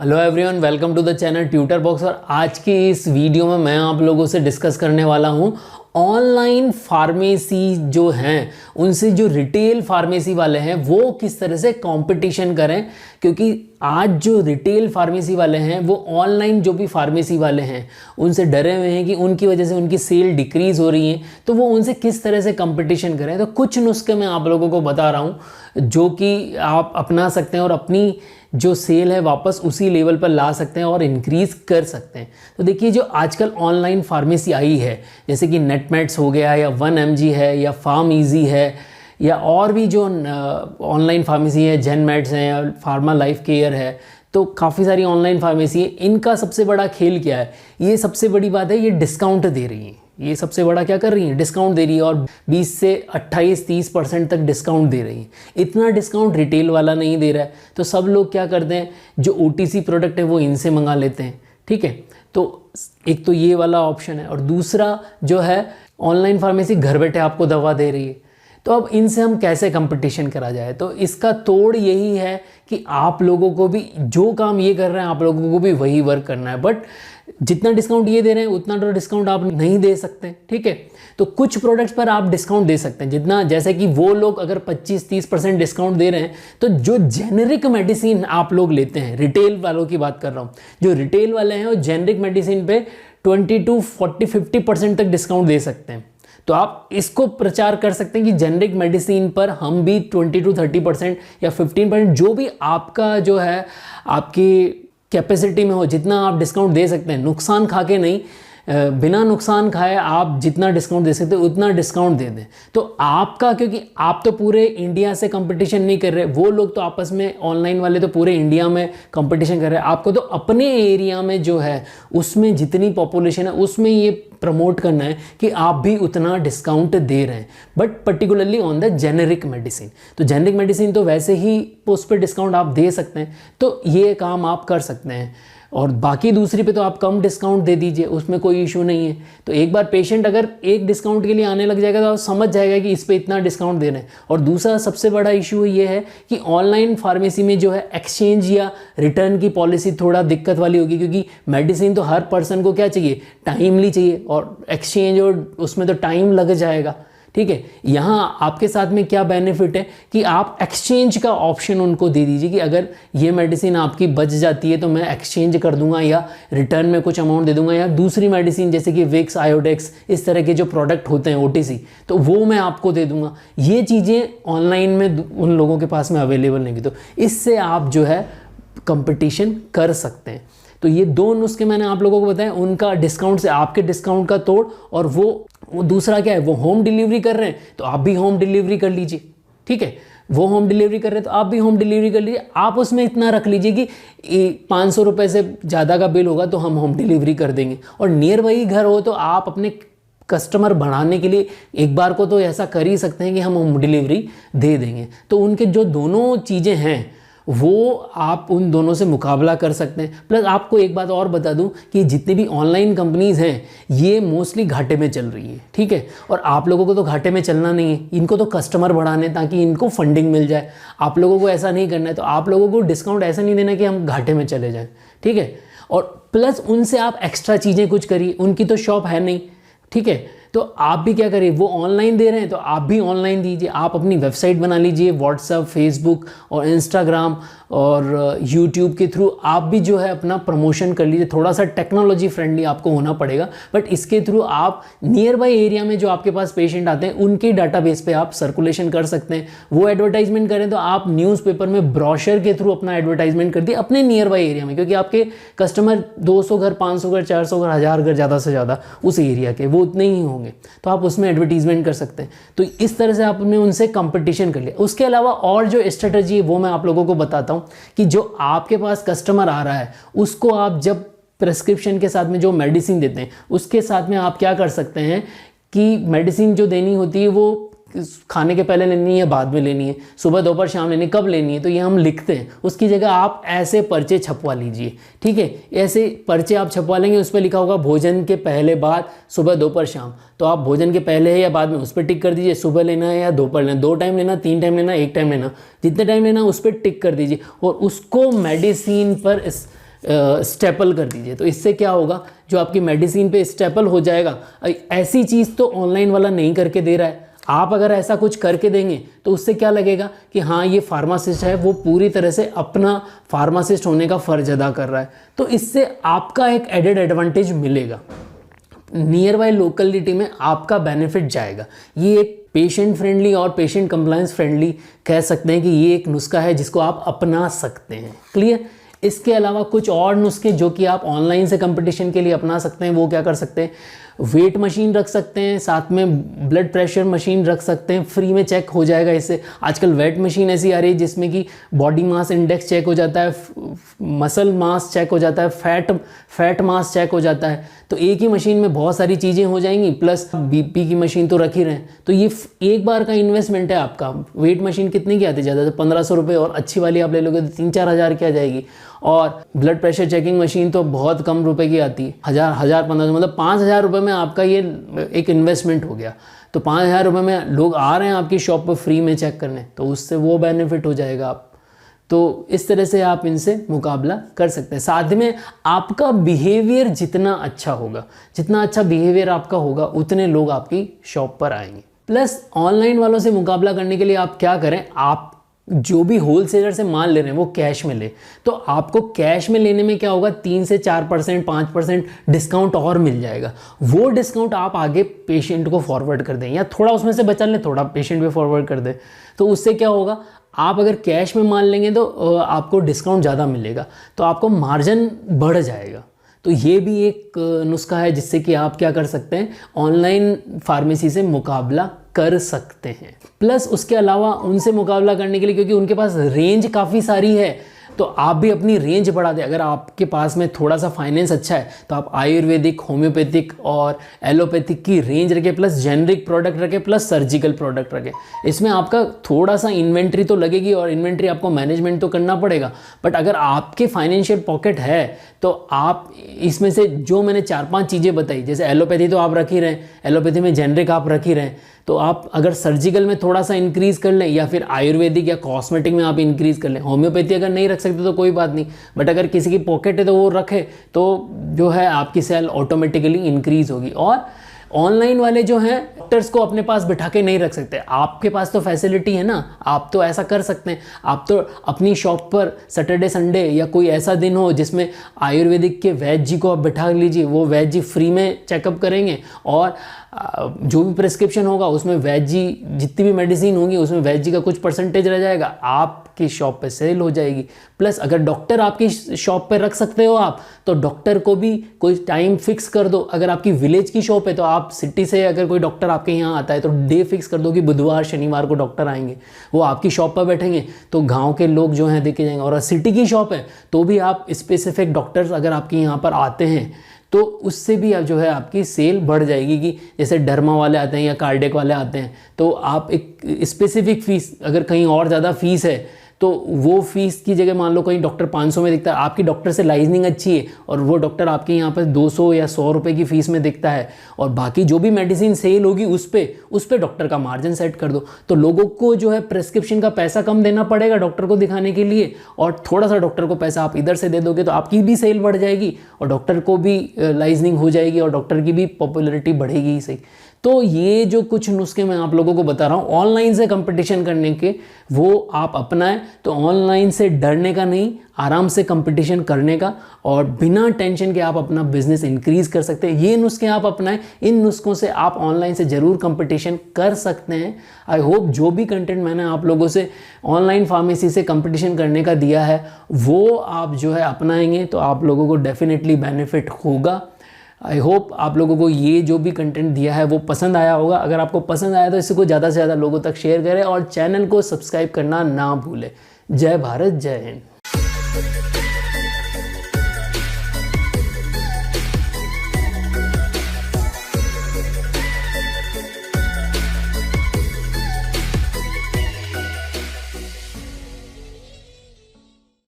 Hello everyone, welcome to the channel tutor box. और आज की इस वीडियो में मैं आप लोगों से डिस्कस करने वाला हूँ ऑनलाइन फार्मेसी जो हैं उनसे जो रिटेल फार्मेसी वाले हैं वो किस तरह से कंपटीशन करें। क्योंकि आज जो रिटेल फार्मेसी वाले हैं वो ऑनलाइन जो भी फार्मेसी वाले हैं उनसे डरे हुए हैं कि उनकी वजह से उनकी सेल डिक्रीज़ हो रही है, तो वो उनसे किस तरह से कंपटीशन करें। तो कुछ नुस्खे मैं आप लोगों को बता रहा हूँ जो कि आप अपना सकते हैं और अपनी जो सेल है वापस उसी लेवल पर ला सकते हैं और इंक्रीज़ कर सकते हैं। तो देखिए, जो आजकल ऑनलाइन फार्मेसी आई है जैसे कि नेटमेट्स हो गया या 1mg है या फार्म इजी है या और भी जो ऑनलाइन फार्मेसी है, जेनमेट्स हैं या फार्मा लाइफ केयर है, तो काफ़ी सारी ऑनलाइन फार्मेसी है। इनका सबसे बड़ा खेल क्या है? ये सबसे बड़ी बात है, ये डिस्काउंट दे रही हैं। ये सबसे बड़ा क्या कर रही है? डिस्काउंट दे रही है, और 20 से 28-30% तक डिस्काउंट दे रही है। इतना डिस्काउंट रिटेल वाला नहीं दे रहा है, तो सब लोग क्या करते हैं, जो OTC प्रोडक्ट है वो इनसे मंगा लेते हैं। ठीक है, तो एक तो ये वाला ऑप्शन है, और दूसरा जो है ऑनलाइन फार्मेसी घर बैठे आपको दवा दे रही है। तो अब इनसे हम कैसे कंपटीशन करा जाए? तो इसका तोड़ यही है कि आप लोगों को भी जो काम ये कर रहे हैं आप लोगों को भी वही वर्क करना है। बट जितना डिस्काउंट ये दे रहे हैं उतना तो डिस्काउंट आप नहीं दे सकते। ठीक है, तो कुछ प्रोडक्ट्स पर आप डिस्काउंट दे सकते हैं जितना, जैसे कि वो लोग अगर 25-30% डिस्काउंट दे रहे हैं, तो जो जेनेरिक मेडिसिन आप लोग लेते हैं, रिटेल वालों की बात कर रहा हूँ, जो रिटेल वाले हैं वो जेनेरिक मेडिसिन पे 20-40-50% तक डिस्काउंट दे सकते हैं। तो आप इसको प्रचार कर सकते हैं कि जेनेरिक मेडिसिन पर हम भी 20-30% या 15% जो भी आपका जो है आपकी कैपेसिटी में हो, जितना आप डिस्काउंट दे सकते हैं, नुकसान खा के नहीं, बिना नुकसान खाए आप जितना डिस्काउंट दे सकते हो उतना डिस्काउंट दे दें। तो आपका, क्योंकि आप तो पूरे इंडिया से कंपटीशन नहीं कर रहे, वो लोग तो आपस में ऑनलाइन वाले तो पूरे इंडिया में कंपटीशन कर रहे हैं, आपको तो अपने एरिया में जो है उसमें जितनी पॉपुलेशन है उसमें ये प्रमोट करना है कि आप भी उतना डिस्काउंट दे रहे हैं, but particularly on the generic medicine. तो जेनेरिक मेडिसिन तो वैसे ही उस पर डिस्काउंट आप दे सकते हैं, तो ये काम आप कर सकते हैं। और बाकी दूसरी पे तो आप कम डिस्काउंट दे दीजिए, उसमें कोई इशू नहीं है। तो एक बार पेशेंट अगर एक डिस्काउंट के लिए आने लग जाएगा तो आप समझ जाएगा कि इस पे इतना डिस्काउंट दे रहे हैं। और दूसरा सबसे बड़ा इशू ये है कि ऑनलाइन फार्मेसी में जो है एक्सचेंज या रिटर्न की पॉलिसी थोड़ा दिक्कत वाली होगी, क्योंकि मेडिसिन तो हर पर्सन को क्या चाहिए, टाइमली चाहिए, और एक्सचेंज और उसमें तो टाइम लग जाएगा। ठीक है, यहाँ आपके साथ में क्या बेनिफिट है कि आप एक्सचेंज का ऑप्शन उनको दे दीजिए कि अगर ये मेडिसिन आपकी बच जाती है तो मैं एक्सचेंज कर दूंगा या रिटर्न में कुछ अमाउंट दे दूंगा, या दूसरी मेडिसिन जैसे कि विक्स, आयोडेक्स, इस तरह के जो प्रोडक्ट होते हैं OTC, तो वो मैं आपको दे दूंगा। ये चीज़ें ऑनलाइन में उन लोगों के पास में अवेलेबल नहीं, तो इससे आप जो है कंपटीशन कर सकते हैं। तो ये दो नुस्खे मैंने आप लोगों को बताए, उनका डिस्काउंट से आपके डिस्काउंट का तोड़, और वो दूसरा क्या है, वो होम डिलीवरी कर रहे हैं तो आप भी होम डिलीवरी कर लीजिए। ठीक है, वो होम डिलीवरी कर रहे हैं तो आप भी होम डिलीवरी कर लीजिए। आप उसमें इतना रख लीजिए कि 500 रुपये से ज़्यादा का बिल होगा तो हम होम डिलीवरी कर देंगे, और नियर बाई घर हो तो आप अपने कस्टमर बढ़ाने के लिए एक बार को तो ऐसा कर ही सकते हैं कि हम होम डिलीवरी दे देंगे। तो उनके जो दोनों चीज़ें हैं वो आप उन दोनों से मुकाबला कर सकते हैं। प्लस आपको एक बात और बता दूं कि जितनी भी ऑनलाइन कंपनीज़ हैं ये मोस्टली घाटे में चल रही है। ठीक है, और आप लोगों को तो घाटे में चलना नहीं है, इनको तो कस्टमर बढ़ाने ताकि इनको फंडिंग मिल जाए। आप लोगों को ऐसा नहीं करना है, तो आप लोगों को डिस्काउंट ऐसा नहीं देना कि हम घाटे में चले जाएँ। ठीक है, और प्लस उनसे आप एक्स्ट्रा चीज़ें कुछ करिए, उनकी तो शॉप है नहीं। ठीक है, तो आप भी क्या करिए, वो ऑनलाइन दे रहे हैं तो आप भी ऑनलाइन दीजिए। आप अपनी वेबसाइट बना लीजिए, व्हाट्सएप, फेसबुक और इंस्टाग्राम और यूट्यूब के थ्रू आप भी जो है अपना प्रमोशन कर लीजिए। थोड़ा सा टेक्नोलॉजी फ्रेंडली आपको होना पड़ेगा, बट इसके थ्रू आप नियर बाई एरिया में जो आपके पास पेशेंट आते हैं उनके डाटाबेस पे आप सर्कुलेशन कर सकते हैं। वो एडवर्टाइजमेंट करें तो आप न्यूज़पेपर में ब्रोशर के थ्रू अपना एडवर्टाइजमेंट कर दिए अपने नियर बाई एरिया में, क्योंकि आपके कस्टमर 200 घर, 500 घर, 400 घर, 1000 घर ज़्यादा से ज़्यादा उस एरिया के, वो उतने ही होंगे, तो आप उसमें एडवर्टीजमेंट कर सकते हैं। तो इस तरह से आपने उनसे कंपटीशन कर लिया। उसके अलावा और जो स्ट्रेटजी है वो मैं आप लोगों को बताता हूँ कि जो आपके पास कस्टमर आ रहा है उसको आप जब प्रेस्क्रिप्शन के साथ में जो मेडिसिन देते हैं उसके साथ में आप क्या कर सकते हैं कि मेडिसिन जो देनी होती है वो खाने के पहले लेनी है, बाद में लेनी है, सुबह दोपहर शाम लेनी है, कब लेनी है, तो ये हम लिखते हैं। उसकी जगह आप ऐसे पर्चे छपवा लीजिए। ठीक है, ऐसे पर्चे आप छपवा लेंगे, उस पर लिखा होगा भोजन के पहले बाद, सुबह दोपहर शाम, तो आप भोजन के पहले है या बाद में उस पर टिक कर दीजिए। सुबह लेना है या दोपहर लेना, 2 टाइम लेना, 3 टाइम लेना, 1 टाइम लेना, जितने टाइम लेना उस पर टिक कर दीजिए। और उसको मेडिसिन पर स्टेपल कर दीजिए। तो इससे क्या होगा, जो आपकी मेडिसिन पे स्टेपल हो जाएगा। ऐसी चीज़ तो ऑनलाइन वाला नहीं करके दे रहा है, आप अगर ऐसा कुछ करके देंगे तो उससे क्या लगेगा कि हाँ ये फार्मासिस्ट है, वो पूरी तरह से अपना फार्मासिस्ट होने का फ़र्ज अदा कर रहा है। तो इससे आपका एक एडेड एडवांटेज मिलेगा, नियर बाय लोकेलिटी में आपका बेनिफिट जाएगा। ये एक पेशेंट फ्रेंडली और पेशेंट कंप्लायंस फ्रेंडली कह सकते हैं कि ये एक नुस्खा है जिसको आप अपना सकते हैं। क्लियर। इसके अलावा कुछ और नुस्खे जो कि आप ऑनलाइन से कंपटीशन के लिए अपना सकते हैं, वो क्या कर सकते हैं, वेट मशीन रख सकते हैं, साथ में ब्लड प्रेशर मशीन रख सकते हैं, फ्री में चेक हो जाएगा इससे। आजकल वेट मशीन ऐसी आ रही है जिसमें कि बॉडी मास इंडेक्स चेक हो जाता है, मसल मास चेक हो जाता है, फैट मास चेक हो जाता है। तो एक ही मशीन में बहुत सारी चीज़ें हो जाएंगी, प्लस बीपी की मशीन तो रख ही रहे हैं। तो ये एक बार का इन्वेस्टमेंट है आपका। वेट मशीन कितने की आती है, ज़्यादा तो 1500 रुपये, और अच्छी वाली आप ले लोगे तो 3-4 हज़ार की आ जाएगी। और ब्लड प्रेशर चेकिंग मशीन तो बहुत कम रुपए की आती है, 1500, मतलब 5000 रुपये में आपका ये एक इन्वेस्टमेंट हो गया। तो 5000 रुपये में लोग आ रहे हैं आपकी शॉप पर फ्री में चेक करने, तो उससे वो बेनिफिट हो जाएगा आप। तो इस तरह से आप इनसे मुकाबला कर सकते हैं। साथ में आपका बिहेवियर जितना अच्छा होगा, जितना अच्छा बिहेवियर आपका होगा, उतने लोग आपकी शॉप पर आएंगे। प्लस ऑनलाइन वालों से मुकाबला करने के लिए आप क्या करें, आप जो भी होलसेलर से माल ले रहे हैं वो कैश में ले। तो आपको कैश में लेने में क्या होगा, 3 से 4%, 5% डिस्काउंट और मिल जाएगा। वो डिस्काउंट आप आगे पेशेंट को फॉरवर्ड कर दें, या थोड़ा उसमें से बचा लें, थोड़ा पेशेंट पे फॉरवर्ड कर दें। तो उससे क्या होगा, आप अगर कैश में माल लेंगे तो आपको डिस्काउंट ज़्यादा मिलेगा, तो आपको मार्जिन बढ़ जाएगा। तो ये भी एक नुस्खा है जिससे कि आप क्या कर सकते हैं, ऑनलाइन फार्मेसी से मुकाबला कर सकते हैं। प्लस उसके अलावा उनसे मुकाबला करने के लिए, क्योंकि उनके पास रेंज काफ़ी सारी है, तो आप भी अपनी रेंज बढ़ा दें। अगर आपके पास में थोड़ा सा फाइनेंस अच्छा है तो आप आयुर्वेदिक, होम्योपैथिक और एलोपैथिक की रेंज रखें, प्लस जेनरिक प्रोडक्ट रखें, प्लस सर्जिकल प्रोडक्ट रखें। इसमें आपका थोड़ा सा इन्वेंट्री तो लगेगी और इन्वेंट्री आपको मैनेजमेंट तो करना पड़ेगा, बट अगर आपके फाइनेंशियल पॉकेट है तो आप इसमें से जो मैंने 4-5 चीज़ें बताई, जैसे एलोपैथी तो आप रख ही रहे हैं, एलोपैथी में जेनरिक आप रख ही रहे हैं, तो आप अगर सर्जिकल में थोड़ा सा इंक्रीज़ कर लें, या फिर आयुर्वेदिक या कॉस्मेटिक में आप इंक्रीज़ कर लें। होम्योपैथी अगर नहीं रख सकते तो कोई बात नहीं, बट अगर किसी की पॉकेट है तो वो रखे, तो जो है आपकी सेल ऑटोमेटिकली इंक्रीज़ होगी। और ऑनलाइन वाले जो हैं, डॉक्टर्स को अपने पास बिठा के नहीं रख सकते। आपके पास तो फैसिलिटी है ना, आप तो ऐसा कर सकते हैं, आप तो अपनी शॉप पर सैटरडे संडे या कोई ऐसा दिन हो जिसमें आयुर्वेदिक के वैद्य जी को आप बिठा लीजिए, वो वैद्य जी फ्री में चेकअप करेंगे, और जो भी प्रिस्क्रिप्शन होगा उसमें वैद्य जी, जितनी भी मेडिसिन होंगी उसमें वैद्य जी का कुछ परसेंटेज रह जाएगा, आपकी शॉप पे सेल हो जाएगी। प्लस अगर डॉक्टर आपकी शॉप पे रख सकते हो आप, तो डॉक्टर को भी कोई टाइम फिक्स कर दो। अगर आपकी विलेज की शॉप है तो आप सिटी से अगर कोई डॉक्टर आपके यहाँ आता है तो डे फिक्स कर दो कि बुधवार शनिवार को डॉक्टर आएंगे, वो आपकी शॉप पर बैठेंगे, तो गाँव के लोग जो हैं देखे जाएंगे। और सिटी की शॉप है तो भी आप स्पेसिफिक डॉक्टर्स अगर आपके यहाँ पर आते हैं तो उससे भी आप जो है आपकी सेल बढ़ जाएगी। कि जैसे डर्मा वाले आते हैं या कार्डियक वाले आते हैं, तो आप एक स्पेसिफिक फ़ीस, अगर कहीं और ज़्यादा फीस है तो वो फीस की जगह मान लो कहीं डॉक्टर 500 में दिखता है, आपकी डॉक्टर से लाइजनिंग अच्छी है और वो डॉक्टर आपके यहाँ पर 200 या 100 रुपये की फ़ीस में दिखता है, और बाकी जो भी मेडिसिन सेल होगी उस पर डॉक्टर का मार्जिन सेट कर दो, तो लोगों को जो है प्रिस्क्रिप्शन का पैसा कम देना पड़ेगा डॉक्टर को दिखाने के लिए, और थोड़ा सा डॉक्टर को पैसा आप इधर से दे दोगे तो आपकी भी सेल बढ़ जाएगी और डॉक्टर को भी लाइजनिंग हो जाएगी और डॉक्टर की भी पॉपुलैरिटी बढ़ेगी ही सही। तो ये जो कुछ नुस्खे मैं आप लोगों को बता रहा हूँ ऑनलाइन से कंपटीशन करने के, वो आप अपनाएं तो ऑनलाइन से डरने का नहीं, आराम से कंपटीशन करने का, और बिना टेंशन के आप अपना बिजनेस इंक्रीज कर सकते हैं। ये नुस्खे आप अपनाएं, इन नुस्खों से आप ऑनलाइन से ज़रूर कंपटीशन कर सकते हैं। आई होप जो भी कंटेंट मैंने आप लोगों से ऑनलाइन फार्मेसी से कंपटीशन करने का दिया है वो आप जो है अपनाएंगे तो आप लोगों को डेफिनेटली बेनिफिट होगा। आई होप आप लोगों को ये जो भी कंटेंट दिया है वो पसंद आया होगा। अगर आपको पसंद आया तो इसको ज़्यादा से ज़्यादा लोगों तक शेयर करें और चैनल को सब्सक्राइब करना ना भूलें। जय भारत, जय हिंद।